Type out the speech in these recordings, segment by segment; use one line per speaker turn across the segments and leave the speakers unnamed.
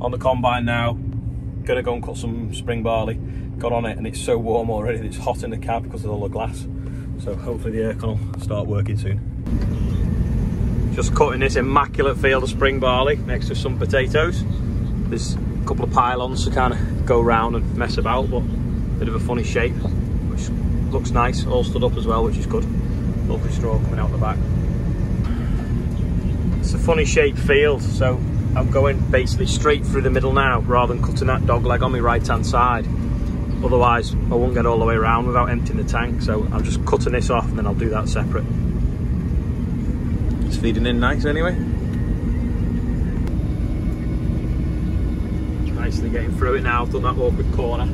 on the combine now. Gonna go and cut some spring barley. Got on it and it's so warm already that it's hot in the cab because of all the glass. So hopefully the aircon will start working soon. Just cutting this immaculate field of spring barley next to some potatoes. There's a couple of pylons to kind of go round and mess about, but a bit of a funny shape, which looks nice. All stood up as well, which is good. Lovely straw coming out the back. It's a funny shaped field, so I'm going basically straight through the middle now rather than cutting that dog leg on my right hand side. Otherwise I won't get all the way around without emptying the tank, so I'm just cutting this off and then I'll do that separate. It's feeding in nice anyway. Nicely getting through it now. I've done that awkward corner.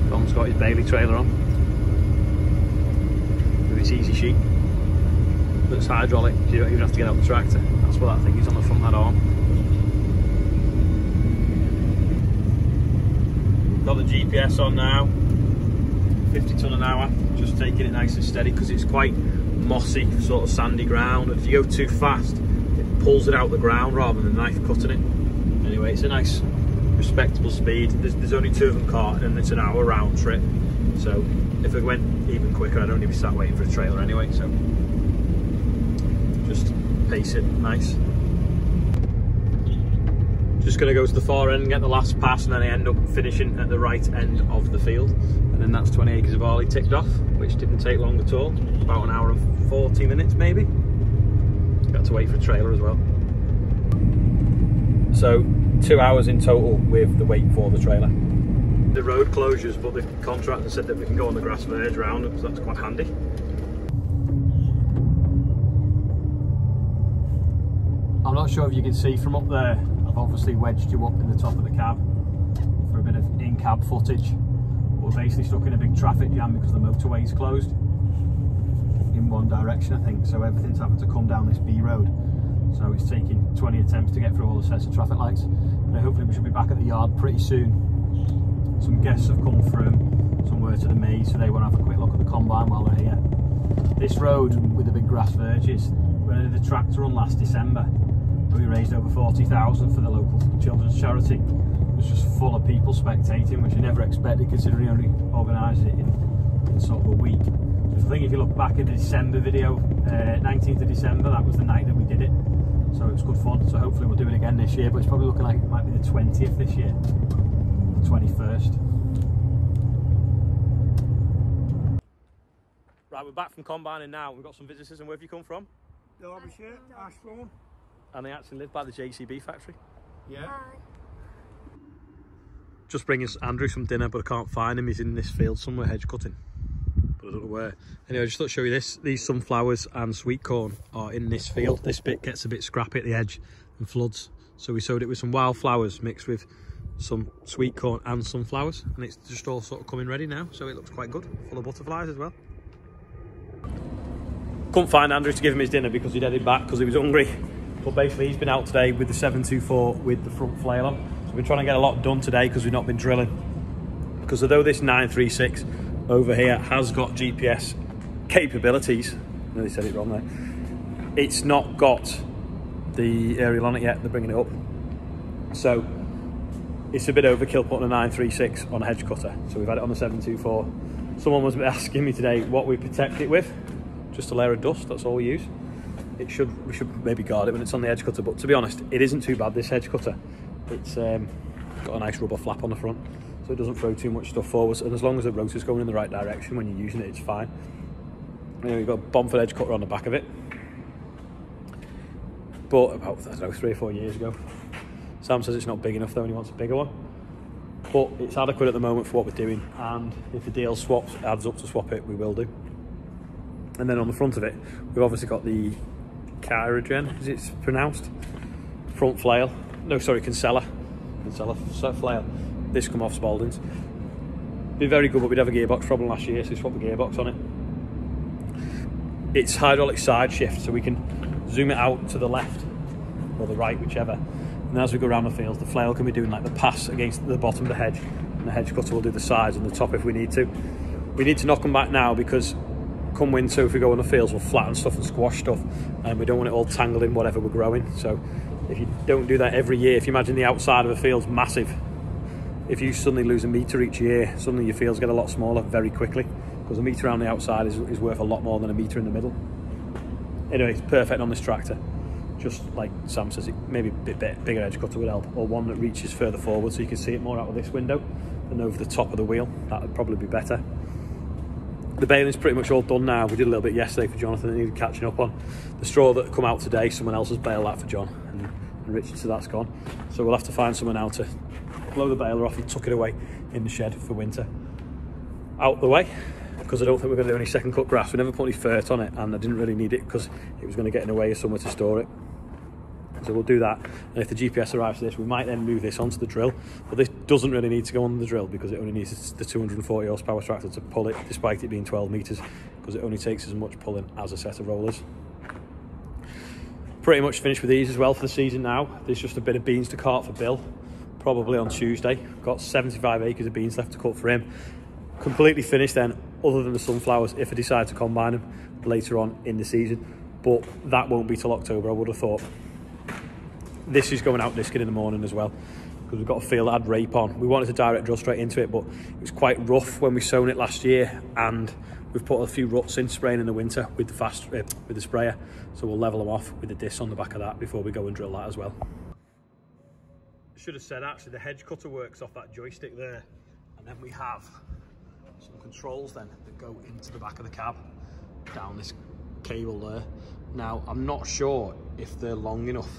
Tom's got his Bailey trailer on with its easy sheet. That's hydraulic, so you don't even have to get out the tractor. That's what that thing is on the front of that arm. Got the GPS on now, 50 tonne an hour, just taking it nice and steady because it's quite mossy, sort of sandy ground. If you go too fast, it pulls it out the ground rather than the knife cutting it. Anyway, it's a nice, respectable speed. There's only 2 of them carting and it's an hour round trip. So if it went even quicker, I'd only be sat waiting for a trailer anyway. So just pace it nice. Just going to go to the far end and get the last pass, and then I end up finishing at the right end of the field, and then that's 20 acres of barley ticked off, which didn't take long at all. About an hour and 40 minutes maybe. Got to wait for a trailer as well. So 2 hours in total with the wait for the trailer. The road closures, but the contractor said that we can go on the grass verge round, so that's quite handy. I'm not sure if you can see from up there, I've obviously wedged you up in the top of the cab for a bit of in-cab footage. We're basically stuck in a big traffic jam because the motorway is closed in one direction, I think, so everything's having to come down this B road. So it's taking 20 attempts to get through all the sets of traffic lights. But hopefully we should be back at the yard pretty soon. Some guests have come through, somewhere to the maze, so they want to have a quick look at the combine while they're here. This road with the big grass verges, when I did the tractor run last December, we raised over 40,000 for the local children's charity. It was just full of people spectating, which I never expected considering I only organised it in sort of a week. So I think if you look back at the December video, 19th of December, that was the night that we did it. So it was good fun. So hopefully we'll do it again this year, but it's probably looking like it might be the 20th this year, the 21st. Right, we're back from combining now. We've got some visitors, and where have you come from?
Derbyshire, Ashbourne.
And they actually live by the JCB factory.
Yeah.
Just bringing Andrew some dinner, but I can't find him. He's in this field somewhere, hedge cutting, but I don't know where. Anyway, I just thought I'd show you this. These sunflowers and sweet corn are in this field. This bit gets a bit scrappy at the edge and floods. So we sowed it with some wildflowers mixed with some sweet corn and sunflowers. And it's just all sort of coming ready now. So it looks quite good, full of butterflies as well. Couldn't find Andrew to give him his dinner because he'd headed back because he was hungry. But basically he's been out today with the 724 with the front flail on. So we're trying to get a lot done today because we've not been drilling. Because although this 936 over here has got GPS capabilities, I nearly said it wrong there, it's not got the aerial on it yet. They're bringing it up. So it's a bit overkill putting a 936 on a hedge cutter. So we've had it on the 724. Someone was asking me today what we protect it with. Just a layer of dust, that's all we use. We should maybe guard it when it's on the edge cutter, but to be honest, it isn't too bad, this edge cutter. It's got a nice rubber flap on the front, so it doesn't throw too much stuff forwards, and as long as the rotor's going in the right direction when you're using it, it's fine. Anyway, you've got a Bomford edge cutter on the back of it. But about, I don't know, 3 or 4 years ago. Sam says it's not big enough though, and he wants a bigger one. But it's adequate at the moment for what we're doing, and if the deal adds up to swap it, we will do. And then on the front of it, we've obviously got the Kyrogen, is it pronounced? Front flail. No, sorry, Kinsella flail. This come off Spalding's. Been very good, but we'd have a gearbox problem last year, so we swapped the gearbox on it. It's hydraulic side shift, so we can zoom it out to the left or the right, whichever. And as we go around the fields, the flail can be doing like the pass against the bottom of the hedge, and the hedge cutter will do the sides and the top if we need to. We need to knock them back now because come winter, if we go on the fields, we'll flatten stuff and squash stuff, and we don't want it all tangled in whatever we're growing. So if you don't do that every year, if you imagine the outside of a field's massive, if you suddenly lose a metre each year, suddenly your fields get a lot smaller very quickly, because a metre around the outside is worth a lot more than a metre in the middle. Anyway, it's perfect on this tractor. Just like Sam says, maybe a bit bigger edge cutter would help, or one that reaches further forward so you can see it more out of this window than over the top of the wheel. That would probably be better. The baling's pretty much all done now. We did a little bit yesterday for Jonathan that needed catching up on. The straw that come out today, someone else has baled that for John, and Richard, so that's gone. So we'll have to find someone now to blow the baler off and tuck it away in the shed for winter. Out the way, because I don't think we're going to do any second cut grass. We never put any fert on it, and I didn't really need it because it was going to get in the way of somewhere to store it. So we'll do that, and if the GPS arrives to this, we might then move this onto the drill. But this doesn't really need to go on the drill because it only needs the 240 horsepower tractor to pull it, despite it being 12 metres, because it only takes as much pulling as a set of rollers. Pretty much finished with these as well for the season now. There's just a bit of beans to cart for Bill, probably on Tuesday. Got 75 acres of beans left to cut for him. Completely finished then, other than the sunflowers, if I decide to combine them later on in the season. But that won't be till October, I would have thought. This is going out disking in the morning as well, because we've got a field that had rape on. We wanted to direct drill straight into it, but it was quite rough when we sown it last year, and we've put a few ruts in spraying in the winter with the sprayer. So we'll level them off with the disc on the back of that before we go and drill that as well. I should have said actually the hedge cutter works off that joystick there, and then we have some controls then that go into the back of the cab down this cable there. Now I'm not sure if they're long enough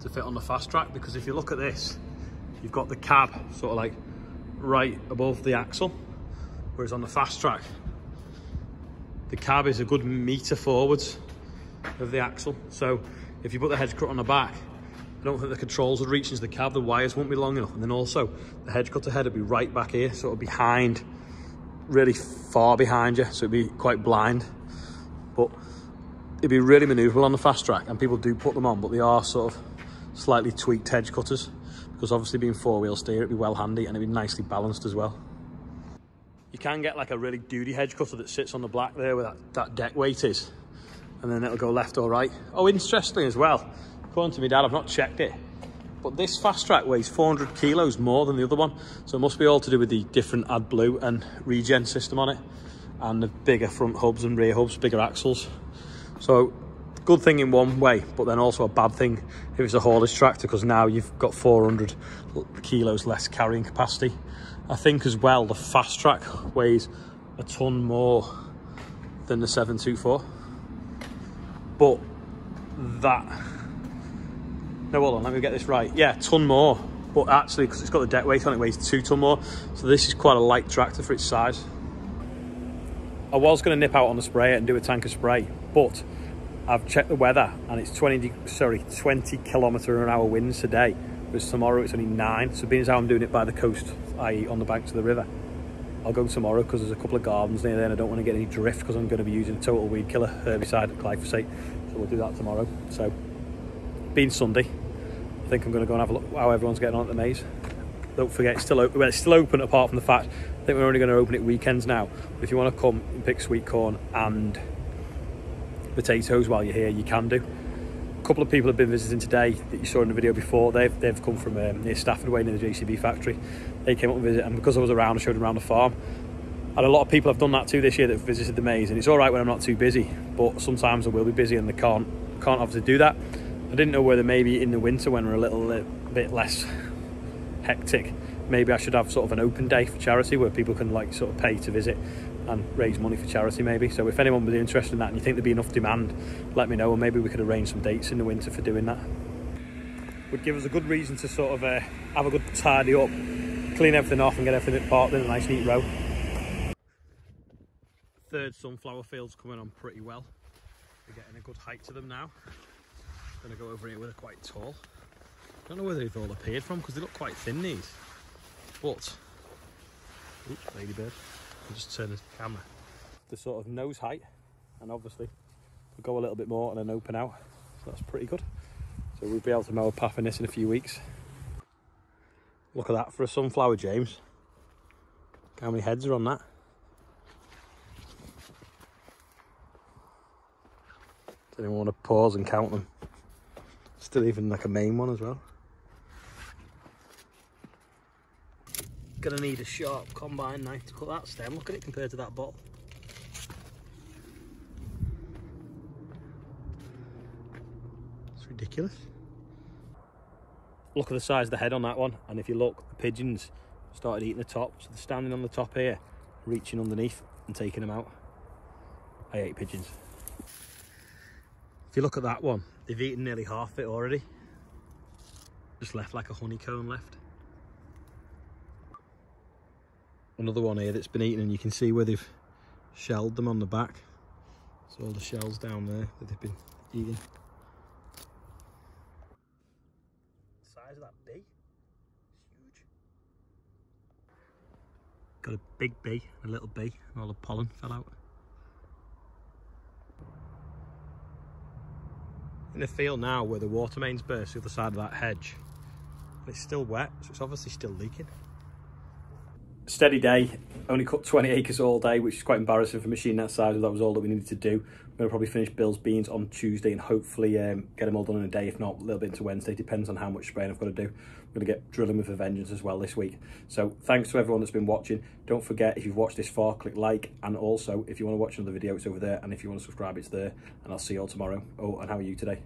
to fit on the fast track, because if you look at this, you've got the cab sort of like right above the axle, whereas on the fast track the cab is a good metre forwards of the axle. So if you put the hedge cutter on the back, I don't think the controls would reach into the cab, the wires won't be long enough, and then also the hedge cutter head would be right back here, so it'll be behind, really far behind you, so it'd be quite blind. But it'd be really manoeuvrable on the fast track, and people do put them on, but they are sort of slightly tweaked hedge cutters, because obviously being four-wheel steer, it'd be well handy and it'd be nicely balanced as well. You can get like a really duty hedge cutter that sits on the black there where that deck weight is, and then it'll go left or right. Oh, interestingly as well, according to my dad, I've not checked it, but this fast track weighs 400 kilos more than the other one, so it must be all to do with the different AdBlue and regen system on it, and the bigger front hubs and rear hubs, bigger axles. So good thing in one way, but then also a bad thing if it's a haulage tractor, because now you've got 400 kilos less carrying capacity. I think as well the fast track weighs a ton more than the 724, but that, no, hold on, let me get this right. Yeah, a ton more, but actually because it's got the deck weight on it, weighs 2 ton more, so this is quite a light tractor for its size. I was going to nip out on the sprayer and do a tank of spray, but I've checked the weather and it's 20 km/h winds today, whereas tomorrow it's only 9. So being as how I'm doing it by the coast, i.e. on the banks of the river, I'll go tomorrow because there's a couple of gardens near there and I don't want to get any drift, because I'm going to be using a total weed killer herbicide, glyphosate. So we'll do that tomorrow. So being Sunday, I think I'm going to go and have a look how everyone's getting on at the maze. Don't forget, it's still open. Well, it's still open apart from the fact I think we're only going to open it weekends now. But if you want to come and pick sweet corn and potatoes while you're here, you can do. A couple of people have been visiting today that you saw in the video before. They've come from near Stafford Way, near the JCB factory. They came up and visited, and because I was around, I showed them around the farm. And a lot of people have done that too this year that have visited the maze, and it's all right when I'm not too busy, but sometimes I will be busy and they can't obviously do that. I didn't know whether maybe in the winter when we're a little bit less hectic, maybe I should have sort of an open day for charity where people can like sort of pay to visit and raise money for charity maybe. So if anyone was interested in that and you think there'd be enough demand, let me know, and maybe we could arrange some dates in the winter for doing that. Would give us a good reason to sort of have a good tidy up, clean everything off and get everything parked in a nice neat row. Third sunflower field's coming on pretty well. We're getting a good height to them now. I'm going to go over here where they're quite tall. I don't know where they've all appeared from because they look quite thin, these. But, oops, ladybird. I'll just turn the camera. The sort of nose height, and obviously we'll go a little bit more and then open out. So that's pretty good. So we'll be able to mow a path in this in a few weeks. Look at that for a sunflower, James. How many heads are on that? Does anyone want to pause and count them? Still even like a main one as well. Gonna need a sharp combine knife to cut that stem. Look at it compared to that bottle. It's ridiculous. Look at the size of the head on that one, and if you look, the pigeons started eating the top, so they're standing on the top here, reaching underneath and taking them out. I hate pigeons. If you look at that one, they've eaten nearly half of it already. Just left like a honeycomb left. Another one here that's been eaten, and you can see where they've shelled them on the back. So all the shells down there that they've been eating. The size of that bee, it's huge. Got a big bee, a little bee, and all the pollen fell out. In the field now where the water mains burst the other side of that hedge, and it's still wet, so it's obviously still leaking. Steady day, only cut 20 acres all day, which is quite embarrassing for a machine that size, but that was all that we needed to do. We're going to probably finish Bill's beans on Tuesday and hopefully get them all done in a day, if not a little bit into Wednesday, depends on how much spraying I've got to do. We're going to get drilling with a vengeance as well this week. So thanks to everyone that's been watching. Don't forget, if you've watched this far, click like, and also if you want to watch another video, it's over there, and if you want to subscribe, it's there, and I'll see you all tomorrow. Oh, and how are you today?